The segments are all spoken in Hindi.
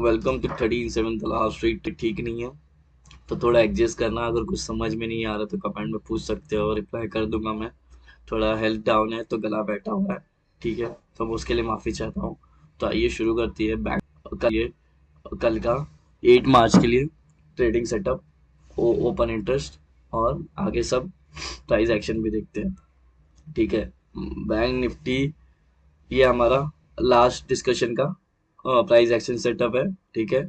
वेलकम टू 13/7 तलाब स्ट्रीट। ठीक नहीं है तो थोड़ा एडजस्ट करना। अगर कुछ समझ में नहीं आ रहा तो कमेंट में पूछ सकते हो, रिप्लाई कर दूंगा मैं। थोड़ा हेल्थ डाउन है तो गला बैठा हुआ है, ठीक है, तो उसके लिए माफ़ी चाहता हूँ। तो आइए शुरू करती है बैंक का ये कल का 8 मार्च के लिए ट्रेडिंग सेटअप, ओपन इंटरेस्ट और आगे सब प्राइस एक्शन भी देखते हैं, ठीक है। बैंक निफ्टी ये हमारा लास्ट डिस्कशन का प्राइस एक्शन सेटअप है, ठीक है।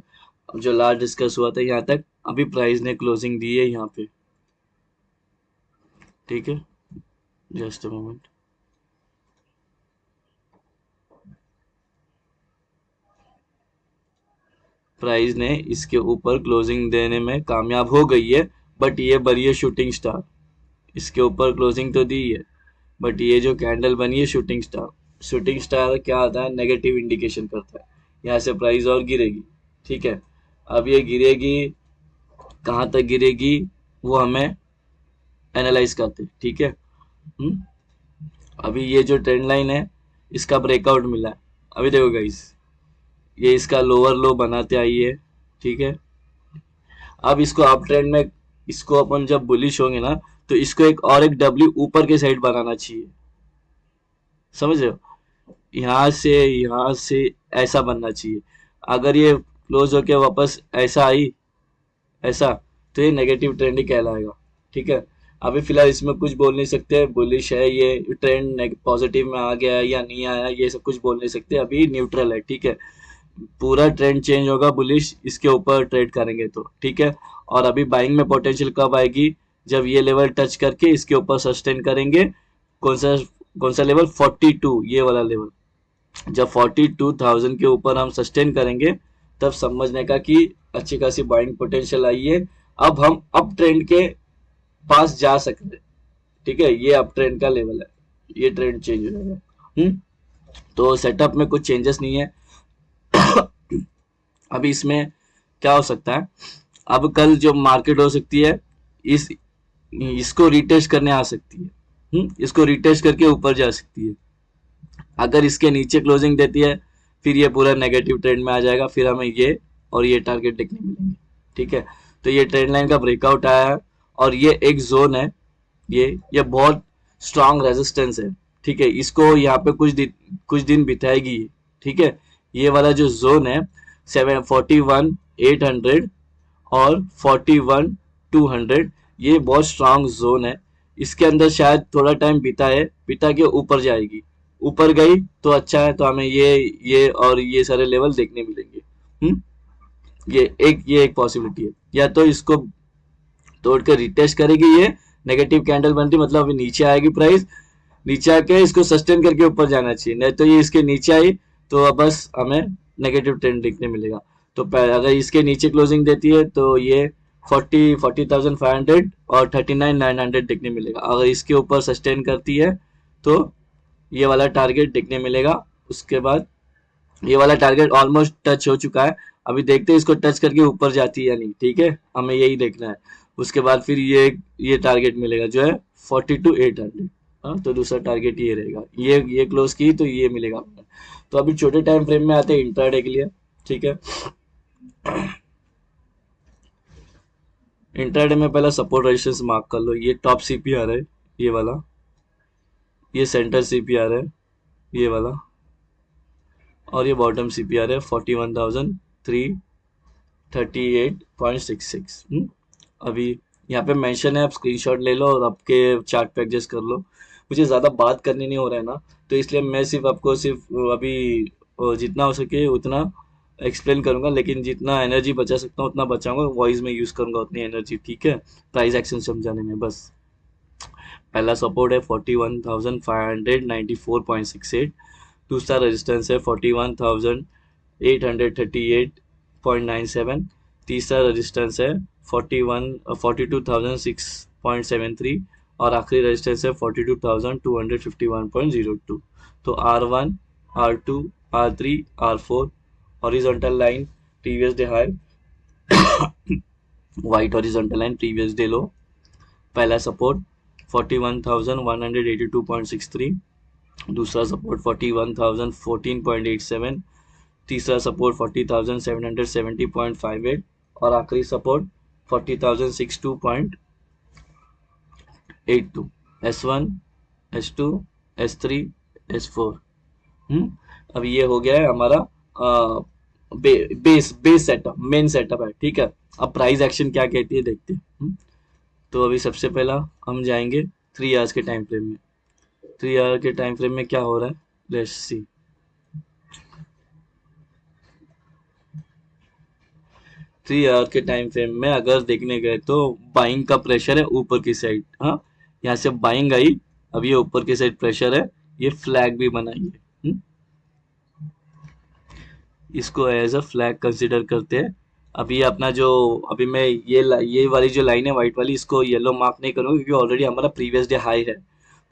अब जो लास्ट डिस्कस हुआ था यहाँ तक, अभी प्राइस ने क्लोजिंग दी है यहाँ पे, ठीक है। Just a moment. प्राइस ने इसके ऊपर क्लोजिंग देने में कामयाब हो गई है, बट ये बनी है शूटिंग स्टार। इसके ऊपर क्लोजिंग तो दी है, बट ये जो कैंडल बनी है शूटिंग स्टार, शूटिंग स्टार क्या होता है, नेगेटिव इंडिकेशन करता है। यहाँ से प्राइस और गिरेगी, ठीक है। अब ये गिरेगी, कहाँ तक गिरेगी वो हमें एनालाइज करते हैं, ठीक है। हम्म? अभी ये जो ट्रेंड लाइन है इसका ब्रेकआउट मिला है। अभी देखो गाइस, ये इसका लोअर लो बनाते आई है, ठीक है। अब इसको अप ट्रेंड में, इसको अपन जब बुलिश होंगे ना, तो इसको एक डब्ल्यू ऊपर के साइड बनाना चाहिए, समझ रहे हो। यहाँ से ऐसा बनना चाहिए। अगर ये क्लोज होके वापस ऐसा आई, ऐसा, तो ये नेगेटिव ट्रेंड ही कहलाएगा, ठीक है। अभी फिलहाल इसमें कुछ बोल नहीं सकते, बुलिश है ये ट्रेंड, पॉजिटिव में आ गया है या नहीं आया, ये सब कुछ बोल नहीं सकते। अभी न्यूट्रल है, ठीक है। पूरा ट्रेंड चेंज होगा बुलिश इसके ऊपर ट्रेड करेंगे तो, ठीक है। और अभी बाइंग में पोटेंशियल कब आएगी, जब ये लेवल टच करके इसके ऊपर सस्टेन करेंगे। कौन सा कौन सा लेवल, 42, ये वाला लेवल। जब 42,000 के ऊपर हम सस्टेन करेंगे, तब समझने का कि अच्छी खासी बाइंग पोटेंशियल आई है। अब हम अप ट्रेंड के पास जा सकते हैं, ठीक है। ये अप ट्रेंड का लेवल है, ये ट्रेंड चेंज हो जाएगा। तो सेटअप में कुछ चेंजेस नहीं है। अभी इसमें क्या हो सकता है, अब कल जो मार्केट हो सकती है, इस इसको रिटेस्ट करने आ सकती है। इसको रिटेस्ट करके ऊपर जा सकती है। अगर इसके नीचे क्लोजिंग देती है, फिर ये पूरा नेगेटिव ट्रेंड में आ जाएगा, फिर हमें ये और ये टारगेट देखने मिलेंगे, ठीक है। तो ये ट्रेंड लाइन का ब्रेकआउट आया है, और ये एक जोन है, ये बहुत स्ट्रांग रेजिस्टेंस है, ठीक है। इसको यहाँ पे कुछ दिन बिताएगी, ठीक है। ये वाला जो जोन है 41,800 और 41,200, ये बहुत स्ट्रांग जोन है। इसके अंदर शायद थोड़ा टाइम बिता के ऊपर जाएगी। ऊपर गई तो अच्छा है, तो हमें ये और ये सारे लेवल देखने मिलेंगे। ये एक पॉसिबिलिटी है। या तो इसको तोड़ के रिटेस्ट करेगी, ये नेगेटिव कैंडल बनती, मतलब अभी नीचे आएगी प्राइस, नीचे आके इसको सस्टेन करके ऊपर जाना चाहिए। नहीं तो ये इसके नीचे आई तो अब बस हमें नेगेटिव ट्रेंड देखने मिलेगा। तो अगर इसके नीचे क्लोजिंग देती है तो ये 40,500 और 39,900 देखने मिलेगा। अगर इसके ऊपर सस्टेन करती है तो ये वाला टारगेट देखने मिलेगा। उसके बाद ये वाला टारगेट ऑलमोस्ट टच हो चुका है। अभी देखते हैं इसको टच करके ऊपर जाती है या नहीं, ठीक है, हमें यही देखना है। उसके बाद फिर ये टारगेट मिलेगा जो है 42,800। हाँ, तो दूसरा टारगेट ये रहेगा, ये क्लोज की तो ये मिलेगा। तो अभी छोटे टाइम फ्रेम में आते हैं इंट्राडे के लिए, ठीक है। इंट्राडे में पहला सपोर्ट रेजिस्टेंस मार्क कर लो। ये टॉप सीपीआर है, ये वाला, ये सेंटर सीपीआर है, ये वाला, और ये बॉटम सीपीआर है 41,338.66। अभी यहाँ पे मेंशन है, आप स्क्रीनशॉट ले लो और आपके चार्ट पे एडजस्ट कर लो। मुझे ज़्यादा बात करनी नहीं हो रहा है ना, तो इसलिए मैं सिर्फ आपको सिर्फ अभी जितना हो सके उतना एक्सप्लेन करूंगा, लेकिन जितना एनर्जी बचा सकता हूँ उतना बचाऊंगा, वॉइस में यूज़ करूंगा उतनी एनर्जी, ठीक है, प्राइस एक्शन समझाने में बस। पहला सपोर्ट है 41,594.68, दूसरा रेजिस्टेंस है 41,838.97, तीसरा रेजिस्टेंस है 42,673, और आखिरी रेजिस्टेंस है 42,251.02। तो R1, R2, R3, R4 horizontal line, previous day high, white horizontal line, previous day लो। पहला सपोर्ट 41,182.63, दूसरा सपोर्ट 41,014.87, तीसरा सपोर्ट 40,770.58 और आखिरी support 40,062.82। S1, S2, S3, S4। अब ये हो गया है हमारा बेस सेटअप, मेन सेटअप है, ठीक है। अब प्राइस एक्शन क्या कहती है देखते हैं। तो अभी सबसे पहला हम जाएंगे 3 आवर्स के टाइम फ्रेम में। 3 आवर के टाइम फ्रेम में क्या हो रहा है, लेट्स सी। 3 आवर के टाइम फ्रेम में अगर देखने गए तो बाइंग का प्रेशर है ऊपर की साइड। हाँ, यहाँ से बाइंग आई, अब ये ऊपर की साइड प्रेशर है, ये फ्लैग भी बनाई है। इसको एज अ फ्लैग कंसिडर करते हैं। अभी अपना जो, अभी मैं ये वाली जो लाइन है वाइट वाली, इसको येलो मार्क नहीं करूँगा क्योंकि ऑलरेडी हमारा प्रीवियस डे हाई है।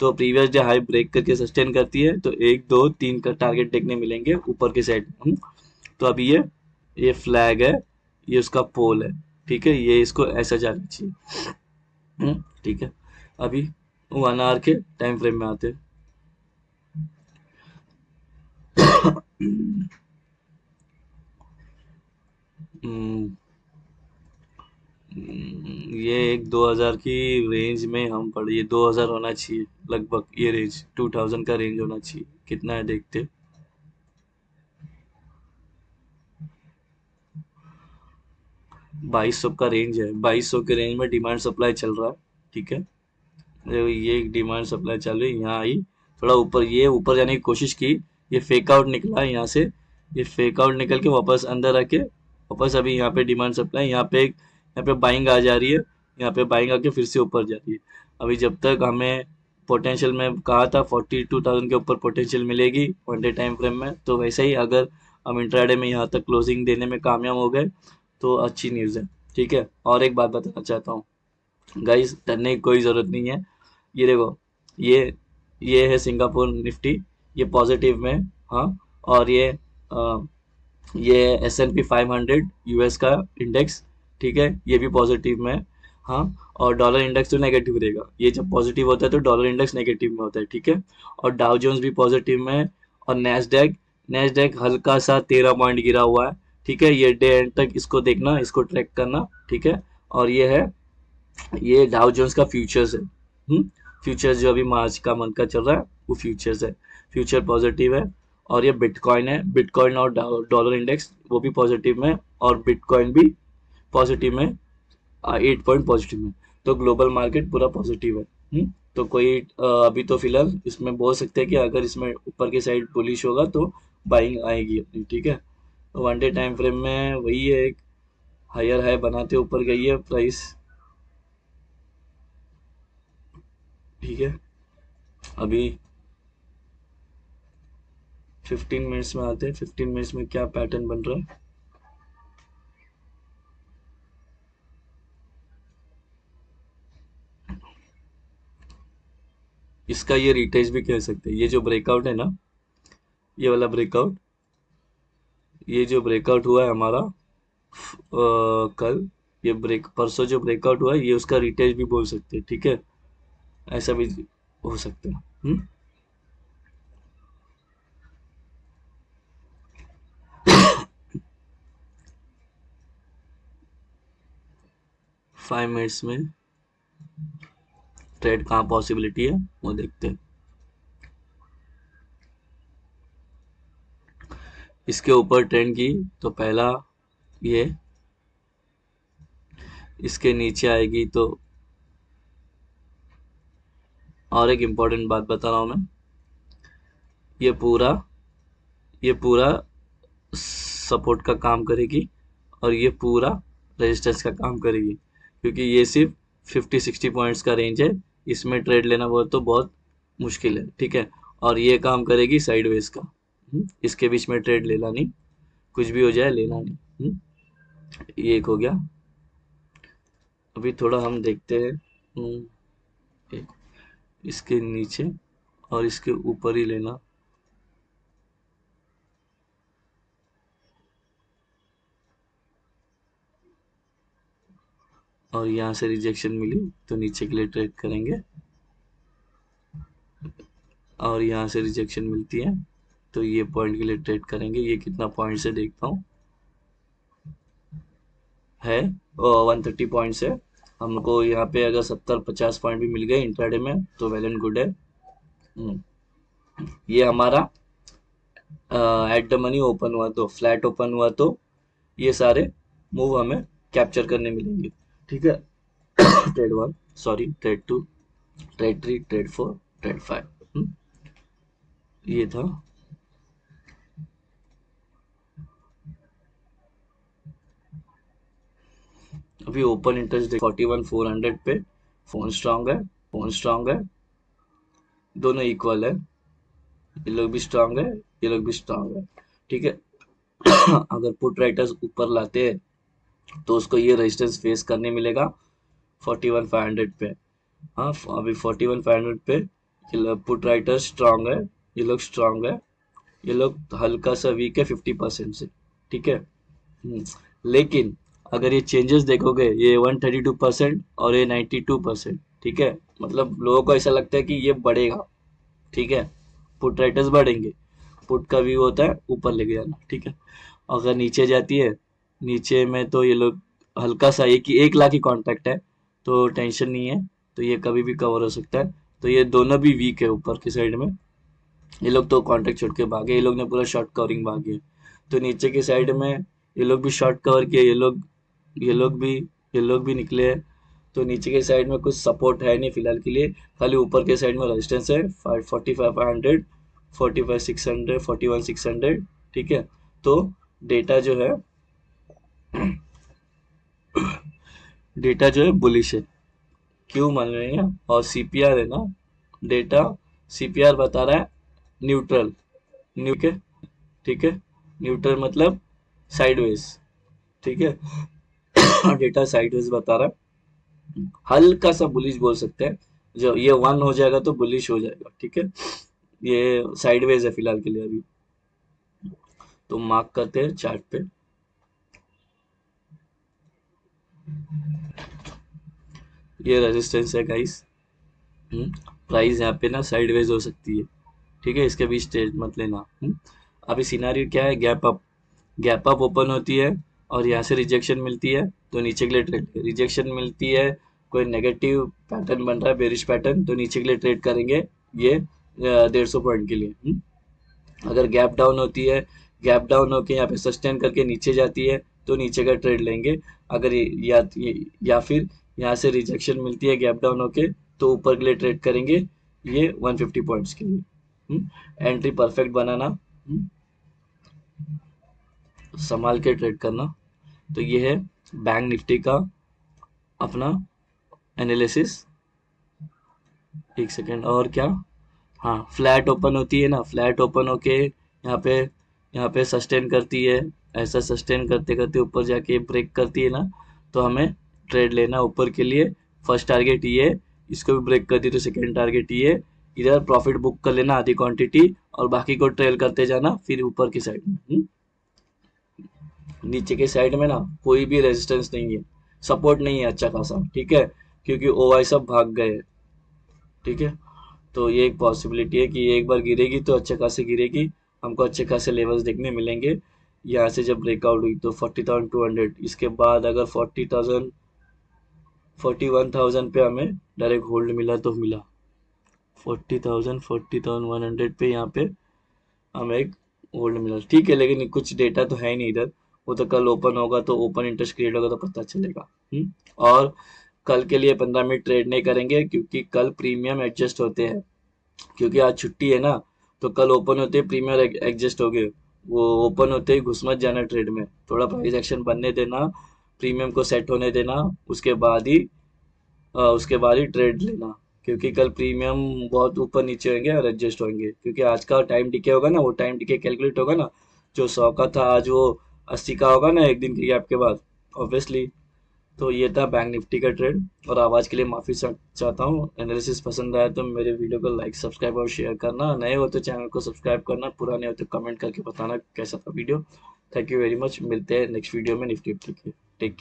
तो प्रीवियस डे हाई ब्रेक करके सस्टेन करती है तो 1 2 3 का टारगेट देखने मिलेंगे ऊपर की साइड। तो अभी ये फ्लैग है, ये उसका पोल है, ठीक है। ये इसको ऐसा जाना चाहिए। ठीक है। अभी 1 आवर के टाइम फ्रेम में आते हैं। हम्म, ये एक 2000 की रेंज में हम पड़े, ये 2000 होना चाहिए लगभग, ये रेंज 2000 का रेंज होना चाहिए। कितना है देखते। 2200 का रेंज है, 2200 के रेंज में डिमांड सप्लाई चल रहा है, ठीक है। ये डिमांड सप्लाई चल रही है, यहाँ आई, थोड़ा ऊपर, ये ऊपर जाने की कोशिश की, ये फेक आउट निकला यहाँ से, ये फेक आउट निकल के वापस अंदर आके वापस अभी यहाँ पे डिमांड सप्लाई, यहाँ पे बाइंग आ जा रही है, यहाँ पे बाइंग आके फिर से ऊपर जा रही है। अभी जब तक हमें पोटेंशियल में कहा था 42,000 के ऊपर पोटेंशियल मिलेगी 1 डे टाइम फ्रेम में, तो वैसे ही अगर हम इंट्राडे में यहाँ तक क्लोजिंग देने में कामयाब हो गए तो अच्छी न्यूज़ है, ठीक है। और एक बात बताना चाहता हूँ गाइस, डरने की कोई ज़रूरत नहीं है। ये देखो, ये ये है सिंगापुर निफ्टी, ये पॉजिटिव में। हाँ, और ये S&P 500 यूएस का इंडेक्स, ठीक है, ये भी पॉजिटिव में। हाँ, और डॉलर इंडेक्स तो नेगेटिव रहेगा, ये जब पॉजिटिव होता है तो डॉलर इंडेक्स नेगेटिव में होता है, ठीक है। और डाउ जोन्स भी पॉजिटिव में है। और नैस्डैक नैस्डैक हल्का सा 13 पॉइंट गिरा हुआ है, ठीक है। ये डे एंड तक इसको देखना, इसको ट्रैक करना, ठीक है। और ये डाउ जोन्स का फ्यूचर्स है। फ्यूचर्स जो अभी मार्च का मंथ का चल रहा है वो फ्यूचर्स है, फ्यूचर पॉजिटिव है। और ये बिटकॉइन है, बिटकॉइन और डॉलर इंडेक्स वो भी पॉजिटिव में, और बिटकॉइन भी पॉजिटिव में, 8 पॉइंट पॉजिटिव में। तो ग्लोबल मार्केट पूरा पॉजिटिव है। तो कोई अभी तो फिलहाल इसमें बोल सकते हैं कि अगर इसमें ऊपर की साइड बुलिश होगा तो बाइंग आएगी अपनी, ठीक है। तो 1 डे टाइम फ्रेम में वही है, एक हायर हाई बनाते ऊपर गई है प्राइस, ठीक है। अभी 15 मिनट्स में आते हैं, 15 मिनट्स में क्या पैटर्न बन रहा है। इसका ये रिटेज भी कह सकते हैं, ये जो ब्रेकआउट है ना, ये वाला ब्रेकआउट, ये जो ब्रेकआउट हुआ है हमारा कल, ये ब्रेक परसों जो ब्रेकआउट हुआ है ये उसका रिटेज भी बोल सकते हैं, ठीक है। ऐसा भी हो सकता है। 5 मिनट्स में ट्रेड कहाँ पॉसिबिलिटी है वो देखते हैं। इसके ऊपर ट्रेंड की तो पहला ये, इसके नीचे आएगी तो, और एक इम्पोर्टेंट बात बता रहा हूँ मैं, ये पूरा ये पूरा सपोर्ट का काम करेगी और ये पूरा रेजिस्टेंस का काम करेगी, क्योंकि ये सिर्फ 50-60 पॉइंट्स का रेंज है, इसमें ट्रेड लेना वो तो बहुत मुश्किल है, ठीक है। और ये काम करेगी साइडवेज का। इसके बीच में ट्रेड लेना नहीं, कुछ भी हो जाए लेना नहीं। ये एक हो गया। अभी थोड़ा हम देखते हैं, एक इसके नीचे और इसके ऊपर ही लेना। और यहाँ से रिजेक्शन मिली तो नीचे के लिए ट्रेड करेंगे, और यहाँ से रिजेक्शन मिलती है तो ये पॉइंट के लिए ट्रेड करेंगे। ये कितना पॉइंट से देखता हूँ, है 130 पॉइंट्स है। हमको यहाँ पे अगर 70-50 पॉइंट भी मिल गए इंट्राडे में तो वेल एंड गुड है। ये हमारा एट द मनी ओपन हुआ तो, फ्लैट ओपन हुआ तो ये सारे मूव हमें कैप्चर करने मिलेंगे। ठीक है। Trade 1, sorry trade 2, trade 3, trade 4, trade 5, ये था। अभी ओपन इंटरेस्ट 41,400 पे, फोन स्ट्रांग है, फोन स्ट्रांग है, दोनों इक्वल है, ये लोग भी स्ट्रांग है, ये लोग भी स्ट्रांग है। ठीक है। अगर पुट राइटर्स ऊपर लाते हैं तो उसको ये रेजिस्टेंस फेस करने मिलेगा 41,500 पे। हाँ, अभी 41,500 पे ये लोग पुट राइटर स्ट्रांग है, ये लोग स्ट्रांग है, ये लोग हल्का सा वीक है 50% से। ठीक है। लेकिन अगर ये चेंजेस देखोगे, ये 132% और ये 92%। ठीक है। मतलब लोगों को ऐसा लगता है कि ये बढ़ेगा। ठीक है। पुट राइटर्स बढ़ेंगे, पुट का व्यू होता है ऊपर लेके जाना। ठीक है। अगर नीचे जाती है, नीचे में तो ये लोग हल्का सा, एक लाख ही कॉन्ट्रैक्ट है तो टेंशन नहीं है, तो ये कभी भी कवर हो सकता है। तो ये दोनों भी वीक है ऊपर की साइड में, ये लोग तो कॉन्ट्रैक्ट छोड़ के भागे, ये लोग ने पूरा शॉर्ट कवरिंग भागे। तो नीचे की साइड में ये लोग भी शॉर्ट कवर किए, ये लोग भी निकले हैं। तो नीचे के साइड में कुछ सपोर्ट है नहीं फिलहाल के लिए, खाली ऊपर के साइड में रेजिस्टेंस है 45,500, 45,600, 41,600। ठीक है। तो डेटा जो है डेटा जो है बुलिश है, क्यों मान रहे हैं। और सीपीआर है ना, डेटा सीपीआर बता रहा है न्यूट्रल, ठीक है। ठीक है। न्यूट्रल मतलब साइडवेज। ठीक है। डेटा साइडवेज बता रहा है, हल्का सा बुलिश बोल सकते हैं। जो ये 1 हो जाएगा तो बुलिश हो जाएगा। ठीक है। ये साइडवेज है फिलहाल के लिए अभी, तो मार्क करते हैं चार्ट पे। ये रेजिस्टेंस है गाइस। प्राइस यहाँ पे ना साइडवेज हो सकती है। ठीक है। इसके बीच ट्रेड मत लेना। अभी सिनारियो क्या है, गैप अप ओपन होती है और यहाँ से रिजेक्शन मिलती है तो नीचे के लिए ट्रेड, रिजेक्शन मिलती है, कोई नेगेटिव पैटर्न बन रहा है, बेरिश पैटर्न, तो नीचे के लिए ट्रेड करेंगे ये 150 पॉइंट के लिए। अगर गैप डाउन होती है, गैप डाउन होके यहाँ पे सस्टेन करके नीचे जाती है तो नीचे का ट्रेड लेंगे। अगर या फिर यहाँ से रिजेक्शन मिलती है गैप डाउन होके तो ऊपर के लिए ट्रेड करेंगे ये 150 पॉइंट्स के लिए। एंट्री परफेक्ट बनाना, संभाल के ट्रेड करना। तो ये है बैंक निफ्टी का अपना एनालिसिस। एक सेकेंड, और क्या, हाँ, फ्लैट ओपन होती है ना, फ्लैट ओपन होके यहाँ पे सस्टेन करती है, ऐसा सस्टेन करते करते ऊपर जाके ब्रेक करती है ना, तो हमें ट्रेड लेना ऊपर के लिए। फर्स्ट टारगेट ये, इसको भी ब्रेक करती है तो सेकेंड टारगेट ये, इधर प्रॉफिट बुक कर लेना आधी क्वांटिटी और बाकी को ट्रेल करते जाना फिर ऊपर की साइड में। नीचे के साइड में ना कोई भी रेजिस्टेंस नहीं है, सपोर्ट नहीं है अच्छा खासा। ठीक है। क्योंकि ओवाई सब भाग गए हैं। ठीक है। तो ये एक पॉसिबिलिटी है कि ये एक बार गिरेगी तो अच्छे खासे गिरेगी, हमको अच्छे खासे लेवल्स देखने मिलेंगे। यहाँ से जब ब्रेकआउट हुई तो 40,200, इसके बाद अगर 40,000, 41,000 पे हमें डायरेक्ट होल्ड मिला तो मिला, 40,000, 40,100 पे यहाँ पे हमें एक होल्ड मिला। ठीक है। लेकिन कुछ डेटा तो है ही नहीं इधर, वो तो कल ओपन होगा तो ओपन इंटरेस्ट क्रिएट होगा तो पता चलेगा। और कल के लिए 15 मिनट ट्रेड नहीं करेंगे क्योंकि कल प्रीमियम एडजस्ट होते हैं, क्योंकि आज छुट्टी है ना, तो कल ओपन होते ही प्रीमियर एडजस्ट हो गए, वो ओपन होते ही घुस मत जाना ट्रेड में, थोड़ा प्राइस एक्शन बनने देना, प्रीमियम को सेट होने देना, उसके बाद ही ट्रेड लेना। क्योंकि कल प्रीमियम बहुत ऊपर नीचे होंगे और एडजस्ट होंगे, क्योंकि आज का टाइम डिके होगा ना, वो टाइम डिके कैलकुलेट होगा ना, जो 100 का था आज वो 80 का होगा ना एक दिन के गैप के बाद, ऑब्वियसली। तो ये था बैंक निफ्टी का ट्रेड। और आवाज़ के लिए माफ़ी चाहता हूँ। एनालिसिस पसंद आया तो मेरे वीडियो को लाइक, सब्सक्राइब और शेयर करना, नए हो तो चैनल को सब्सक्राइब करना, पुराने हो तो कमेंट करके बताना कैसा था video. Thank you very much, मिलते हैं नेक्स्ट वीडियो में निफ्टी के। Take care.